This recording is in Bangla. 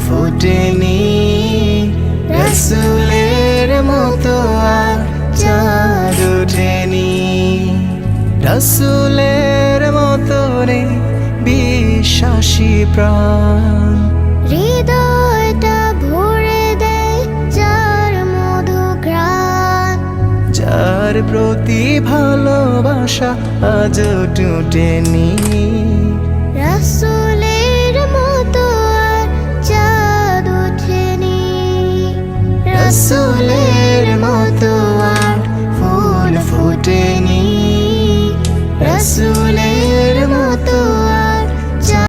ফুটেনি, রাসূলের মতো আর চাঁদ ওঠেনি। রাসূলের মতো রে বিশ্বাসী প্রাণ, হৃদয়টা ভরে দেয় যার মধু ঘ্রাণ। যার প্রতি ভালোবাসা আজও টুটেনি। রাসূলের মতো আর চাঁদ ওঠেনি। রাসূল